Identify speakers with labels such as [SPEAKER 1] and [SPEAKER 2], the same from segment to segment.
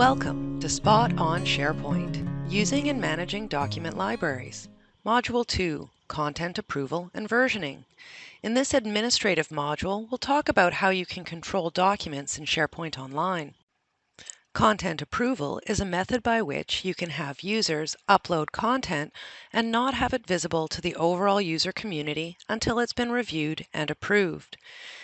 [SPEAKER 1] Welcome to Spot on SharePoint, Using and Managing Document Libraries. Module 2, Content Approval and Versioning. In this administrative module, we'll talk about how you can control documents in SharePoint Online. Content approval is a method by which you can have users upload content and not have it visible to the overall user community until it's been reviewed and approved.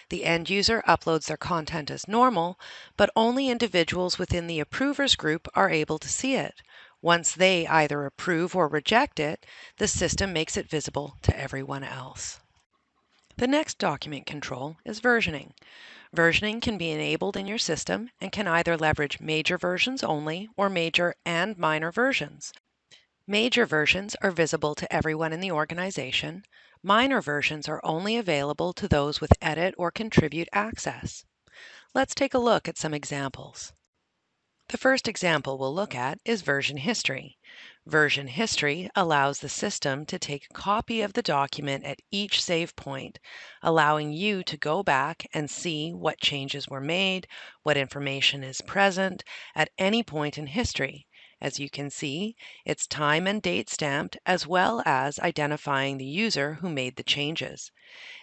[SPEAKER 1] The end user uploads their content as normal, but only individuals within the approvers group are able to see it. Once they either approve or reject it, the system makes it visible to everyone else. The next document control is versioning. Versioning can be enabled in your system and can either leverage major versions only or major and minor versions. Major versions are visible to everyone in the organization. Minor versions are only available to those with edit or contribute access. Let's take a look at some examples. The first example we'll look at is version history. Version history allows the system to take a copy of the document at each save point, allowing you to go back and see what changes were made, what information is present at any point in history. As you can see, it's time and date stamped as well as identifying the user who made the changes.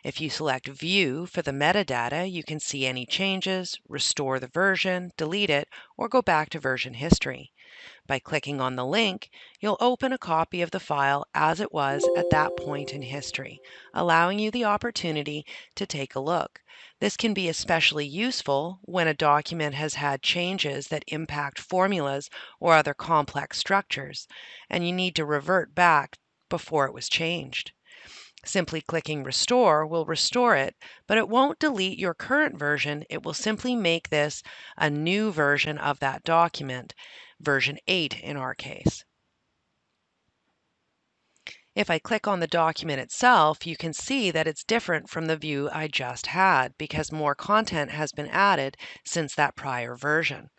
[SPEAKER 1] If you select View for the metadata, you can see any changes, restore the version, delete it, or go back to version history. By clicking on the link, you'll open a copy of the file as it was at that point in history, allowing you the opportunity to take a look. This can be especially useful when a document has had changes that impact formulas or other complex structures, and you need to revert back before it was changed. Simply clicking Restore will restore it, but it won't delete your current version. It will simply make this a new version of that document, version 8 in our case. If I click on the document itself, you can see that it's different from the view I just had because more content has been added since that prior version.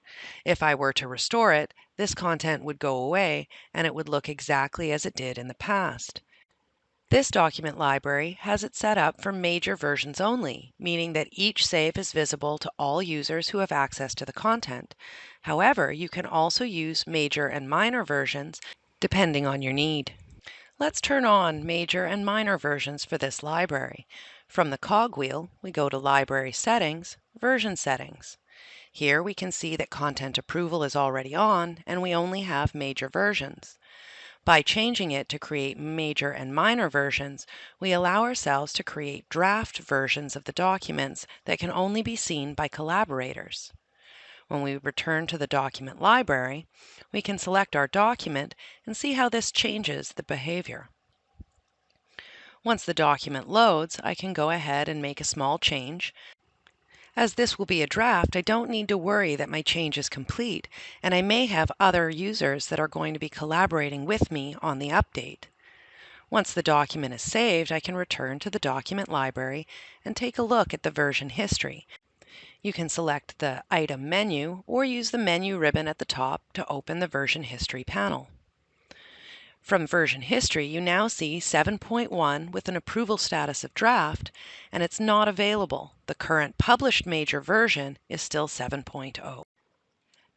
[SPEAKER 1] If I were to restore it, this content would go away and it would look exactly as it did in the past. This document library has it set up for major versions only, meaning that each save is visible to all users who have access to the content. However, you can also use major and minor versions depending on your need. Let's turn on major and minor versions for this library. From the cogwheel, we go to Library Settings, Version Settings. Here we can see that content approval is already on and we only have major versions. By changing it to create major and minor versions, we allow ourselves to create draft versions of the documents that can only be seen by collaborators. When we return to the document library, we can select our document and see how this changes the behavior. Once the document loads, I can go ahead and make a small change. As this will be a draft, I don't need to worry that my change is complete, and I may have other users that are going to be collaborating with me on the update. Once the document is saved, I can return to the document library and take a look at the version history. You can select the item menu or use the menu ribbon at the top to open the version history panel. From version history, you now see 7.1 with an approval status of draft, and it's not available. The current published major version is still 7.0.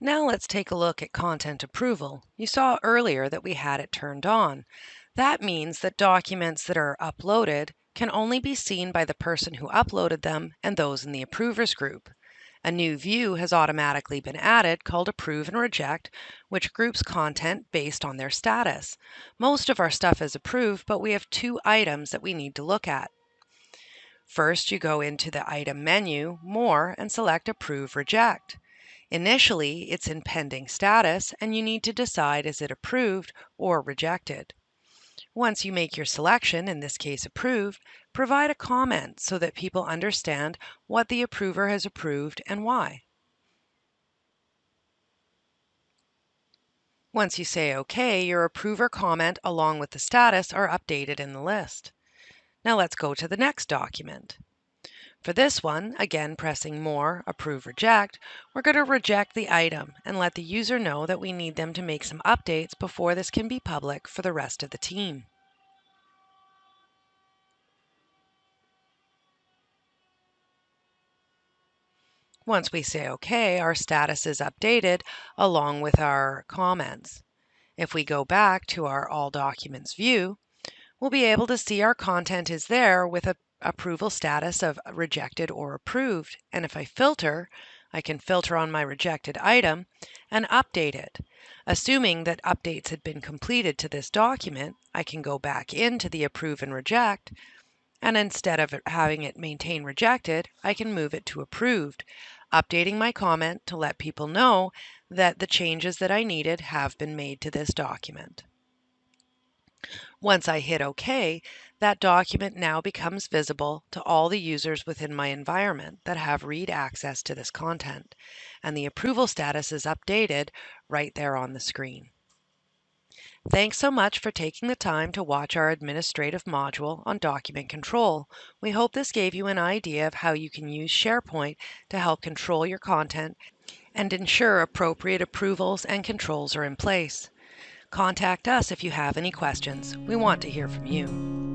[SPEAKER 1] Now let's take a look at content approval. You saw earlier that we had it turned on. That means that documents that are uploaded can only be seen by the person who uploaded them and those in the approvers group. A new view has automatically been added called Approve and Reject, which groups content based on their status. Most of our stuff is approved, but we have two items that we need to look at. First, you go into the item menu, More, and select Approve Reject. Initially, it's in pending status, and you need to decide is it approved or rejected. Once you make your selection, in this case approved, provide a comment so that people understand what the approver has approved and why. Once you say OK, your approver comment along with the status are updated in the list. Now let's go to the next document. For this one, again pressing More, Approve, Reject, we're going to reject the item and let the user know that we need them to make some updates before this can be public for the rest of the team. Once we say OK, our status is updated along with our comments. If we go back to our All Documents view, we'll be able to see our content is there with an approval status of rejected or approved. And if I filter, I can filter on my rejected item and update it. Assuming that updates had been completed to this document, I can go back into the Approve and Reject, and instead of having it maintain rejected, I can move it to approved, updating my comment to let people know that the changes that I needed have been made to this document. Once I hit OK, that document now becomes visible to all the users within my environment that have read access to this content, and the approval status is updated right there on the screen. Thanks so much for taking the time to watch our administrative module on document control. We hope this gave you an idea of how you can use SharePoint to help control your content and ensure appropriate approvals and controls are in place. Contact us if you have any questions. We want to hear from you.